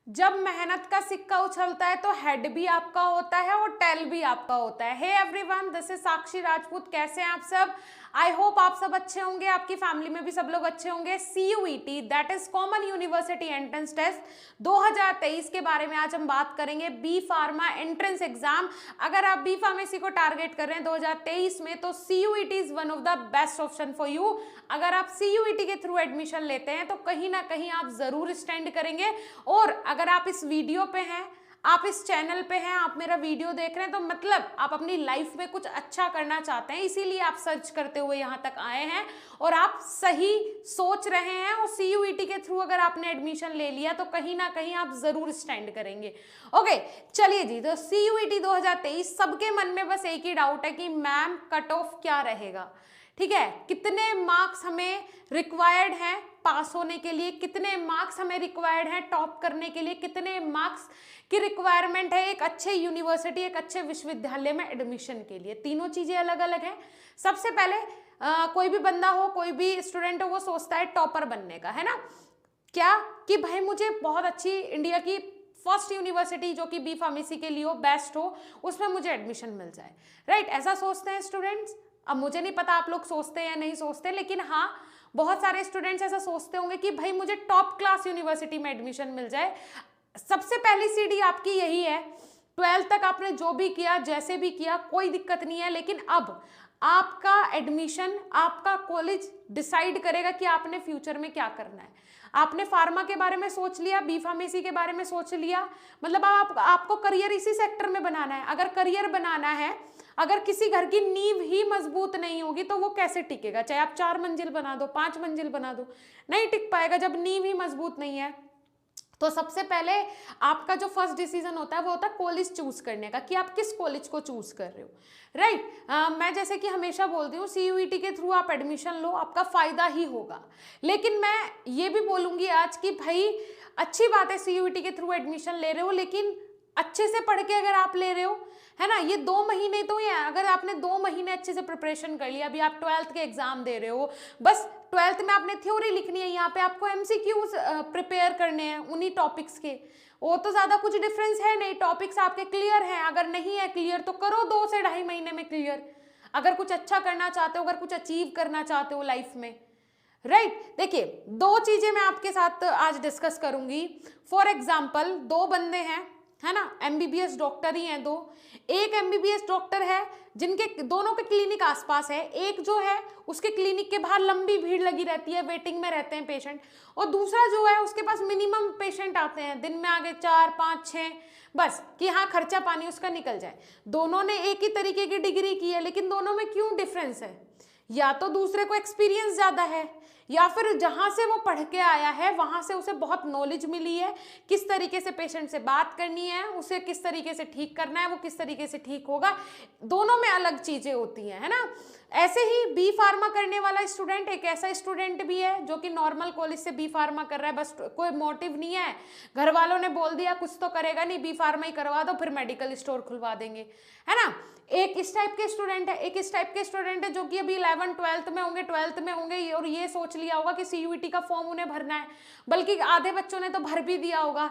जब मेहनत का सिक्का उछलता है तो हेड भी आपका होता है और टेल भी आपका होता है। हे एवरीवन, दिस इज साक्षी राजपूत। कैसे हैं आप सब? आई होप आप सब अच्छे होंगे, आपकी फैमिली में भी सब लोग अच्छे होंगे। CUET that is common university entrance test 2023 के बारे में आज हम बात करेंगे। बी फार्मा एंट्रेंस एग्जाम, अगर आप बी फार्मेसी को टारगेट कर रहे हैं 2023 में तो CUET is one of the best option for you. अगर आप CUET के थ्रू एडमिशन लेते हैं तो कहीं ना कहीं आप जरूर स्टैंड करेंगे। और अगर आप इस वीडियो पे हैं, आप इस चैनल पे हैं, आप मेरा वीडियो देख रहे हैं तो मतलब आप अपनी लाइफ में कुछ अच्छा करना चाहते हैं, इसीलिए आप सर्च करते हुए यहाँ तक आए हैं और आप सही सोच रहे हैं। और CUET के थ्रू अगर आपने एडमिशन ले लिया तो कहीं ना कहीं आप जरूर स्टैंड करेंगे। ओके, चलिए जी, तो CUET 2023 सबके मन में बस एक ही डाउट है कि मैम कट ऑफ क्या रहेगा। ठीक है, कितने मार्क्स हमें रिक्वायर्ड हैं पास होने के लिए, कितने मार्क्स हमें रिक्वायर्ड हैं टॉप करने के लिए, कितने मार्क्स की रिक्वायरमेंट है एक अच्छे यूनिवर्सिटी, एक अच्छे विश्वविद्यालय में एडमिशन के लिए। तीनों चीजें अलग अलग हैं। सबसे पहले कोई भी बंदा हो, कोई भी स्टूडेंट हो, वो सोचता है टॉपर बनने का, है ना, क्या कि भाई मुझे बहुत अच्छी इंडिया की फर्स्ट यूनिवर्सिटी जो कि बी फार्मेसी के लिए हो, बेस्ट हो, उसमें मुझे एडमिशन मिल जाए। राइट, ऐसा सोचते हैं स्टूडेंट्स। अब मुझे नहीं पता आप लोग सोचते हैं या नहीं सोचते, लेकिन हाँ, बहुत सारे स्टूडेंट्स ऐसा सोचते होंगे कि भाई मुझे टॉप क्लास यूनिवर्सिटी में एडमिशन मिल जाए। सबसे पहली सीढ़ी आपकी यही है। 12th तक आपने जो भी किया, जैसे भी किया, कोई दिक्कत नहीं है, लेकिन अब आपका एडमिशन, आपका कॉलेज डिसाइड करेगा कि आपने फ्यूचर में क्या करना है। आपने फार्मा के बारे में सोच लिया, बी फार्मेसी के बारे में सोच लिया, मतलब आपको करियर इसी सेक्टर में बनाना है। अगर करियर बनाना है, अगर किसी घर की नींव ही मजबूत नहीं होगी तो वो कैसे टिकेगा? चाहे आप 4 मंजिल बना दो, 5 मंजिल बना दो, नहीं टिक पाएगा जब नींव ही मजबूत नहीं है। तो सबसे पहले आपका जो फर्स्ट डिसीजन होता है वो होता है कॉलेज चूज करने का, कि आप किस कॉलेज को चूज कर रहे हो। राइट, मैं जैसे कि हमेशा बोलती हूँ, CUET के थ्रू आप एडमिशन लो, आपका फायदा ही होगा। लेकिन मैं ये भी बोलूंगी आज कि भाई अच्छी बात है CUET के थ्रू एडमिशन ले रहे हो, लेकिन अच्छे से पढ़ के अगर आप ले रहे हो, है ना, ये 2 महीने तो ये, अगर आपने 2 महीने अच्छे से प्रिपरेशन कर लिया, अभी आप 12th के एग्जाम दे रहे हो, बस 12th में आपने थ्योरी लिखनी है, यहाँ पे आपको MCQs प्रिपेयर करने हैं उन्हीं टॉपिक्स के, वो तो ज्यादा कुछ डिफरेंस है नहीं। टॉपिक्स आपके क्लियर हैं, अगर नहीं है क्लियर तो करो 2 से 2.5 महीने में क्लियर, अगर कुछ अच्छा करना चाहते हो, अगर कुछ अचीव करना चाहते हो लाइफ में। राइट, देखिए 2 चीजें मैं आपके साथ आज डिस्कस करूंगी। फॉर एग्जाम्पल, 2 बंदे हैं, है ना, MBBS डॉक्टर ही हैं 2। एक MBBS डॉक्टर है जिनके दोनों के क्लिनिक आसपास है, एक जो है उसके क्लिनिक के बाहर लंबी भीड़ लगी रहती है, वेटिंग में रहते हैं पेशेंट, और दूसरा जो है उसके पास मिनिमम पेशेंट आते हैं दिन में, आगे 4 5 6, बस कि हाँ खर्चा पानी उसका निकल जाए। दोनों ने एक ही तरीके की डिग्री की है, लेकिन दोनों में क्यों डिफरेंस है? या तो दूसरे को एक्सपीरियंस ज्यादा है, या फिर जहां से वो पढ़ के आया है वहां से उसे बहुत नॉलेज मिली है, किस तरीके से पेशेंट से बात करनी है, उसे किस तरीके से ठीक करना है, वो किस तरीके से ठीक होगा। दोनों में अलग चीजें होती हैं, है ना। ऐसे ही बी फार्मा करने वाला स्टूडेंट एक ऐसा स्टूडेंट भी है जो कि नॉर्मल कॉलेज से बी फार्मा कर रहा है, बस कोई मोटिव नहीं है, घर वालों ने बोल दिया कुछ तो करेगा नहीं, बी फार्मा ही करवा दो, फिर मेडिकल स्टोर खुलवा देंगे, है ना। एक इस टाइप के स्टूडेंट है, एक इस टाइप के स्टूडेंट है जो कि अभी 11th 12th में होंगे, 12th में होंगे और ये सोच लिया होगा कि CUET का फॉर्म उन्हें भरना है, बल्कि आधे बच्चों ने तो भर भी दिया होगा,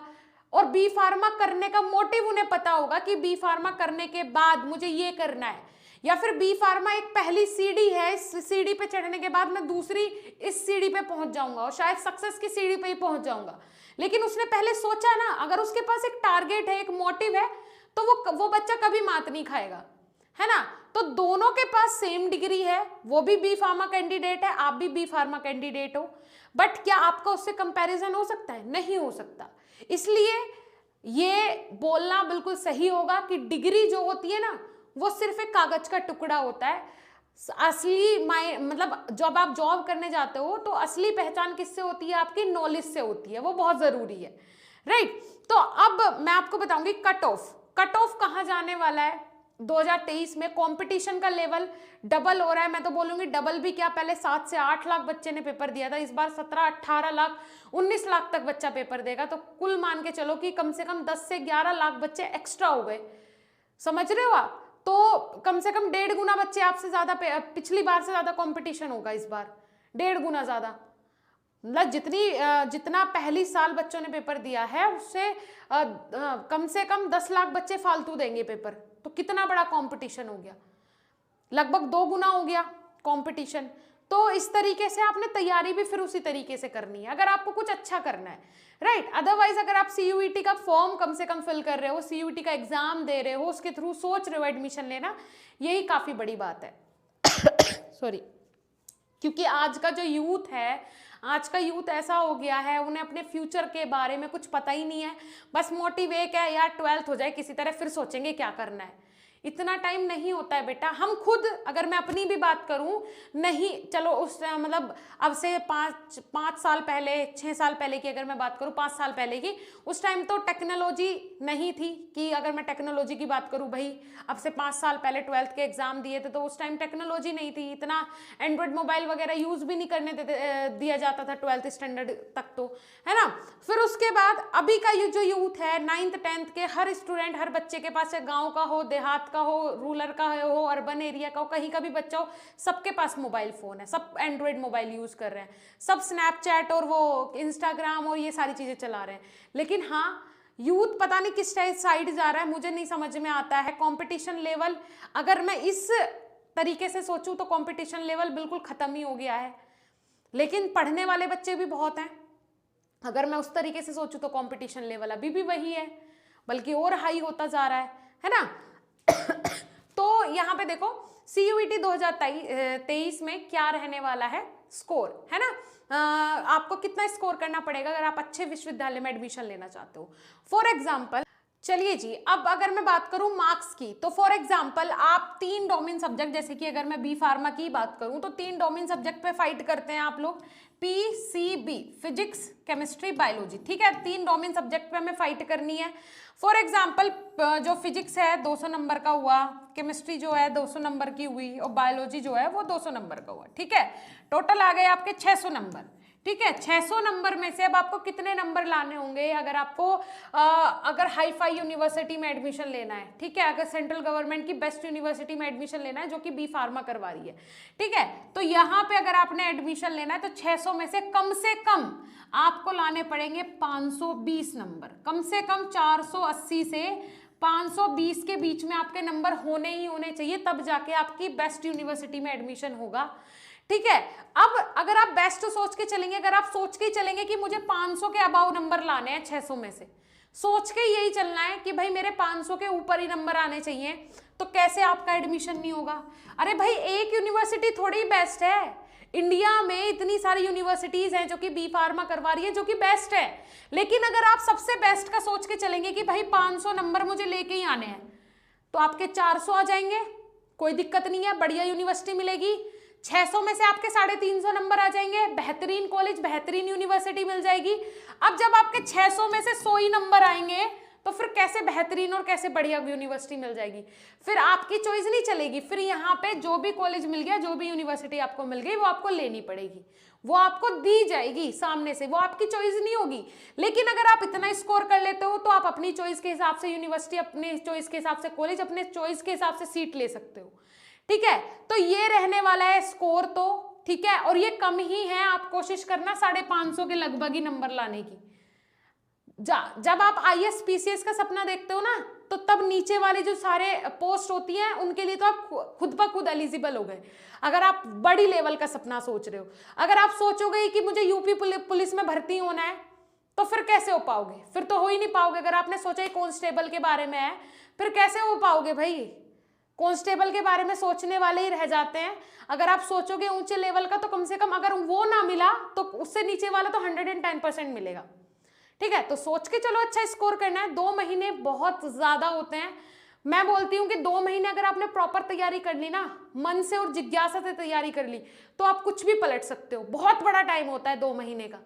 और बी फार्मा करने का मोटिव उन्हें पता होगा कि बी फार्मा करने के बाद मुझे ये करना है, या फिर बी फार्मा एक पहली सीढ़ी है, इस सीढ़ी पे चढ़ने के बाद मैं दूसरी इस सीढ़ी पे पहुंच जाऊंगा और शायद सक्सेस की सीढ़ी पे ही पहुंच जाऊंगा। लेकिन उसने पहले सोचा ना, अगर उसके पास एक टारगेट है, एक मोटिव है, तो वो बच्चा कभी मात नहीं खाएगा, है ना। तो दोनों के पास सेम डिग्री है, वो भी बी फार्मा कैंडिडेट है, आप भी बी फार्मा कैंडिडेट हो, बट क्या आपका उससे कंपैरिजन हो सकता है? नहीं हो सकता। इसलिए ये बोलना बिल्कुल सही होगा कि डिग्री जो होती है ना, वो सिर्फ एक कागज का टुकड़ा होता है। असली मतलब जब आप जॉब करने जाते हो तो असली पहचान किससे होती है? आपकी नॉलेज से होती है, वो बहुत जरूरी है। राइट, तो अब मैं आपको बताऊंगी कट ऑफ कहाँ जाने वाला है। 2023 में कंपटीशन का लेवल डबल हो रहा है, मैं तो बोलूंगी डबल भी क्या, पहले 7 से 8 लाख बच्चे ने पेपर दिया था, इस बार 17 18 लाख 19 लाख तक बच्चा पेपर देगा, तो कुल मान के चलो कि कम से कम 10 से 11 लाख बच्चे एक्स्ट्रा हो गए। समझ रहे हो आप? तो कम से कम 1.5 गुना बच्चे आपसे ज्यादा, पिछली बार से ज्यादा कंपटीशन होगा इस बार, 1.5 गुना ज्यादा। मतलब जितना पहली साल बच्चों ने पेपर दिया है उससे कम से कम 10 लाख बच्चे फालतू देंगे पेपर। तो कितना बड़ा कंपटीशन हो गया, लगभग 2 गुना हो गया कंपटीशन। तो इस तरीके से आपने तैयारी भी फिर उसी तरीके से करनी है अगर आपको कुछ अच्छा करना है, राइट। अदरवाइज अगर आप CUET का फॉर्म कम से कम फिल कर रहे हो, CUET का एग्जाम दे रहे हो, उसके थ्रू सोच रहे हो एडमिशन लेना, यही काफी बड़ी बात है। सॉरी, क्योंकि आज का जो यूथ है, आज का यूथ ऐसा हो गया है, उन्हें अपने फ्यूचर के बारे में कुछ पता ही नहीं है। बस मोटिव एक है यार 12th हो जाए किसी तरह, फिर सोचेंगे क्या करना है। इतना टाइम नहीं होता है बेटा। हम खुद, अगर मैं अपनी भी बात करूं, नहीं चलो उस मतलब अब से 5 साल पहले, 6 साल पहले की अगर मैं बात करूं, 5 साल पहले की, उस टाइम तो टेक्नोलॉजी नहीं थी कि अगर मैं टेक्नोलॉजी की बात करूं भाई, अब से 5 साल पहले 12th के एग्जाम दिए थे तो उस टाइम टेक्नोलॉजी नहीं थी, इतना एंड्रॉइड मोबाइल वगैरह यूज भी नहीं करने दिया जाता था 12th स्टैंडर्ड तक, तो है ना। फिर उसके बाद अभी का जो यूथ है 9th 10th के, हर स्टूडेंट, हर बच्चे के पास, गाँव का हो, देहात का हो, रूरल का हो, अर्बन एरिया का हो, कहीं का भी बच्चा हो, सबके पास मोबाइल फोन है, सब एंड्रॉइड मोबाइल यूज कर रहे हैं, सब स्नैपचैट और वो इंस्टाग्राम और ये सारी चीजें चला रहे हैं। लेकिन हाँ, यूथ पता नहीं किस साइड जा रहा है, मुझे नहीं समझ में आता है। कंपटीशन लेवल, अगर मैं इस तरीके से सोचूं तो कंपटीशन लेवल बिल्कुल खत्म ही हो गया है, लेकिन पढ़ने वाले बच्चे भी बहुत हैं। अगर मैं उस तरीके से सोचूं तो कंपटीशन लेवल अभी भी वही है, बल्कि और हाई होता जा रहा है ना। तो यहाँ पे देखो CUET 2023 में क्या रहने वाला है स्कोर, है ना। आपको कितना स्कोर करना पड़ेगा अगर आप अच्छे विश्वविद्यालय में एडमिशन लेना चाहते हो। फॉर एग्जाम्पल, चलिए जी, अब अगर मैं बात करूं मार्क्स की, तो फॉर एग्जांपल आप 3 डोमेन सब्जेक्ट, जैसे कि अगर मैं बी फार्मा की बात करूं तो 3 डोमेन सब्जेक्ट पे फाइट करते हैं आप लोग, PCB, फिजिक्स, केमिस्ट्री, बायोलॉजी, ठीक है। 3 डोमेन सब्जेक्ट पे हमें फाइट करनी है। फॉर एग्जाम्पल जो फिजिक्स है 200 नंबर का हुआ, केमिस्ट्री जो है 200 नंबर की हुई, और बायोलॉजी जो है वो 200 नंबर का हुआ, ठीक है। टोटल आ गए आपके 600 नंबर, ठीक है। 600 नंबर में से अब आपको कितने नंबर लाने होंगे अगर आपको अगर हाई फाई यूनिवर्सिटी में एडमिशन लेना है, ठीक है, अगर सेंट्रल गवर्नमेंट की बेस्ट यूनिवर्सिटी में एडमिशन लेना है जो कि बी फार्मा करवा रही है, ठीक है। तो यहाँ पे अगर आपने एडमिशन लेना है तो 600 में से कम आपको लाने पड़ेंगे 520 नंबर, कम से कम 480 से 520 के बीच में आपके नंबर होने ही होने चाहिए, तब जाके आपकी बेस्ट यूनिवर्सिटी में एडमिशन होगा, ठीक है। अब अगर आप बेस्ट सोच के चलेंगे, अगर आप सोच के चलेंगे कि मुझे 500 के अबाव नंबर लाने हैं 600 में से, सोच के यही चलना है कि भाई मेरे 500 के ऊपर ही नंबर आने चाहिए, तो कैसे आपका एडमिशन नहीं होगा। अरे भाई एक यूनिवर्सिटी थोड़ी बेस्ट है, इंडिया में इतनी सारी यूनिवर्सिटीज हैं जो कि बी फार्मा करवा रही है, जो कि बेस्ट है। लेकिन अगर आप सबसे बेस्ट का सोच के चलेंगे कि भाई 500 नंबर मुझे लेके ही आने हैं, तो आपके 400 आ जाएंगे, कोई दिक्कत नहीं है, बढ़िया यूनिवर्सिटी मिलेगी। 600 में से आपके 350 नंबर आ जाएंगे, बेहतरीन कॉलेज, बेहतरीन यूनिवर्सिटी मिल जाएगी। अब जब आपके 600 में से 100 ही नंबर आएंगे तो फिर कैसे बेहतरीन और कैसे बढ़िया यूनिवर्सिटी मिल जाएगी। फिर आपकी चॉइस नहीं चलेगी, फिर यहाँ पे जो भी कॉलेज मिल गया, जो भी यूनिवर्सिटी आपको मिल गई, वो आपको लेनी पड़ेगी, वो आपको दी जाएगी सामने से, वो आपकी चॉइस नहीं होगी। लेकिन अगर आप इतना स्कोर कर लेते हो तो आप अपनी चॉइस के हिसाब से यूनिवर्सिटी, अपने चॉइस के हिसाब से कॉलेज, अपने चॉइस के हिसाब से सीट ले सकते हो, ठीक है। तो ये रहने वाला है स्कोर, तो ठीक है, और ये कम ही है, आप कोशिश करना 550 के लगभग ही नंबर लाने की। जब आप IAS PCS का सपना देखते हो ना, तो तब नीचे वाले जो सारे पोस्ट होती हैं उनके लिए तो आप खुद ब खुद एलिजिबल हो गए। अगर आप बड़ी लेवल का सपना सोच रहे हो, अगर आप सोचोगे कि मुझे यूपी पुलिस में भर्ती होना है, तो फिर कैसे हो पाओगे, फिर तो हो ही नहीं पाओगे। अगर आपने सोचा कांस्टेबल के बारे में है, फिर कैसे हो पाओगे भाई, कांस्टेबल के बारे में सोचने वाले ही रह जाते हैं। अगर आप सोचोगे ऊंचे लेवल का, तो कम से कम अगर वो ना मिला तो उससे नीचे वाला तो 110% मिलेगा, ठीक है। तो सोच के चलो अच्छा स्कोर करना है। 2 महीने बहुत ज्यादा होते हैं, मैं बोलती हूँ कि 2 महीने अगर आपने प्रॉपर तैयारी कर ली ना, मन से और जिज्ञासा से तैयारी कर ली, तो आप कुछ भी पलट सकते हो। बहुत बड़ा टाइम होता है 2 महीने का,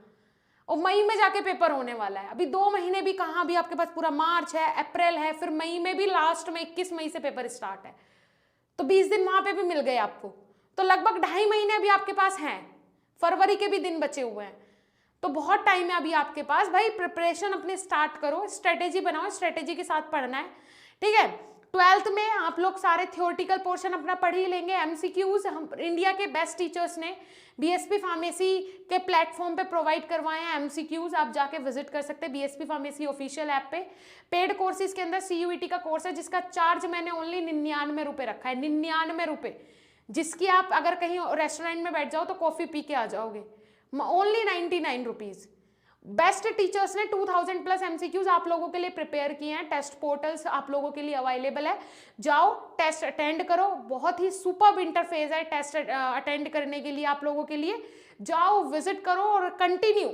और मई में जाके पेपर होने वाला है। अभी 2 महीने भी कहाँ, भी आपके पास पूरा मार्च है, अप्रैल है, फिर मई में भी लास्ट में 21 मई से पेपर स्टार्ट है, तो 20 दिन वहां पे भी मिल गए आपको, तो लगभग 2.5 महीने अभी आपके पास हैं, फरवरी के भी दिन बचे हुए हैं, तो बहुत टाइम है अभी आपके पास। भाई प्रिपरेशन अपने स्टार्ट करो, स्ट्रेटेजी बनाओ, स्ट्रेटेजी के साथ पढ़ना है, ठीक है। 12th में आप लोग सारे थियोरटिकल पोर्शन अपना पढ़ ही लेंगे। एमसीक्यूज हम इंडिया के बेस्ट टीचर्स ने बीएसपी फार्मेसी के प्लेटफॉर्म पे प्रोवाइड करवाए हैं एमसीक्यूज, आप जाके विजिट कर सकते हैं बीएसपी फार्मेसी ऑफिशियल ऐप पे। पेड कोर्सेज के अंदर सीयूईटी का कोर्स है जिसका चार्ज मैंने ओनली 99 रुपये रखा है, 99 रुपये, जिसकी आप अगर कहीं रेस्टोरेंट में बैठ जाओ तो कॉफी पी के आ जाओगे, ओनली 99 रुपीज। बेस्ट टीचर्स ने 2000 प्लस एमसीक्यूज आप लोगों के लिए प्रिपेयर किए हैं, टेस्ट पोर्टल्स आप लोगों के लिए अवेलेबल है, जाओ टेस्ट अटेंड करो, बहुत ही सुपर्ब इंटरफेस है टेस्ट अटेंड करने के लिए आप लोगों के लिए, जाओ विजिट करो और कंटिन्यू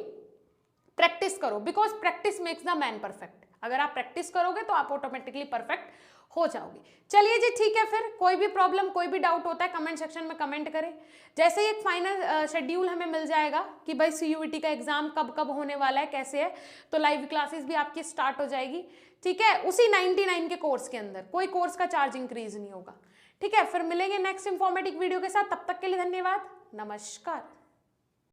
प्रैक्टिस करो, because practice makes the man perfect. अगर आप प्रैक्टिस करोगे तो आप ऑटोमेटिकली परफेक्ट हो जाओगे। चलिए जी ठीक है, फिर कोई भी प्रॉब्लम कोई भी डाउट होता है कमेंट सेक्शन में कमेंट करें। जैसे ही एक फाइनल शेड्यूल हमें मिल जाएगा कि भाई सीयूईटी का एग्जाम कब कब होने वाला है, कैसे है, तो लाइव क्लासेस भी आपकी स्टार्ट हो जाएगी, ठीक है, उसी 99 के कोर्स के अंदर, कोई कोर्स का चार्ज इंक्रीज नहीं होगा, ठीक है। फिर मिलेंगे नेक्स्ट इंफॉर्मेटिव वीडियो के साथ, तब तक के लिए धन्यवाद, नमस्कार।